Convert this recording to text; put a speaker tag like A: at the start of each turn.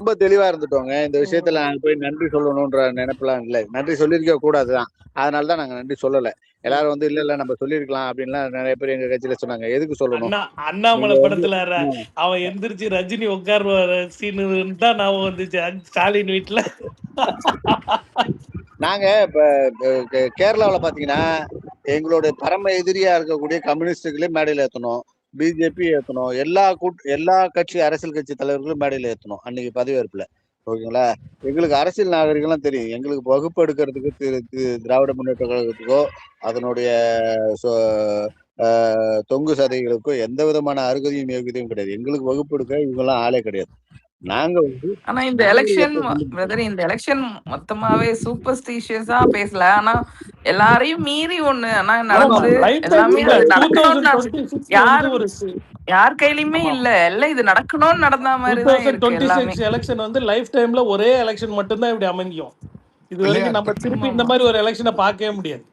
A: ரொம்ப தெளிவா இருந்துட்டோங்க. இந்த விஷயத்துல நாங்க போய் நன்றி சொல்லணுன்ற நெனப்புலாம் இல்ல. நன்றி சொல்லியிருக்க கூடாதுதான். அதனால தான் நாங்க நன்றி சொல்லல. எல்லாரும் வந்து இல்ல நம்ம சொல்லியிருக்கலாம் அப்படின்லாம் நெறைய பேர் எங்க கட்சியில சொன்னாங்க. எதுக்கு சொல்லணும்? நீங்க
B: அண்ணாமலை
A: வந்து
B: படத்துல அவன் எந்திரிச்சு ரஜினி உட்காருவாரு சீனு தான் ஞாபகம் வந்துச்சு ஸ்டாலின் வீட்டுல.
A: நாங்க இப்ப கேரளாவுல பாத்தீங்கன்னா எங்களுடைய பரம எதிரியா இருக்கக்கூடிய கம்யூனிஸ்டுகளே மேடையில ஏத்தணும், பிஜேபி ஏத்தணும், எல்லா கட்சி அரசியல் கட்சி தலைவர்களும் மேடையில ஏத்தணும் அன்னைக்கு பதவியேற்புல. ஓகேங்களா? எங்களுக்கு அரசியல் நாகரிகம்லாம் தெரியும். எங்களுக்கு வகுப்பு எடுக்கிறதுக்கு திராவிட முன்னேற்ற கழகத்துக்கோ அதனுடைய சொ அ தொங்கு சதைகளுக்கோ எந்த விதமான அருகதையும் யோகியதையும் கிடையாது. எங்களுக்கு வகுப்பு எடுக்க இவங்கலாம் ஆளே கிடையாது. நாங்க வந்து
C: ஆனா இந்த எலெக்ஷன் பிரதர், இந்த எலெக்ஷன் மொத்தமாவே சூப்பர்ஸ்டிஷியஸா பேசல. ஆனா எல்லாரையும் மீறி ஒண்ணு ஆனா நடந்து எல்லாமே அது நடக்கணும்னு யார் கையிலயுமே இல்ல. எல்லாம் இது நடக்கணும்னு நடந்த மாதிரி தான் இருக்கு எல்லாமே.
B: 2026 எலெக்ஷன் வந்து லைஃப் டைம்ல ஒரே எலெக்ஷன் மட்டும் தான் இப்படி அமையும். இது வரைக்கும் நம்ம திருப்பி இந்த மாதிரி ஒரு எலெக்ஷனை பார்க்கவே முடியாது.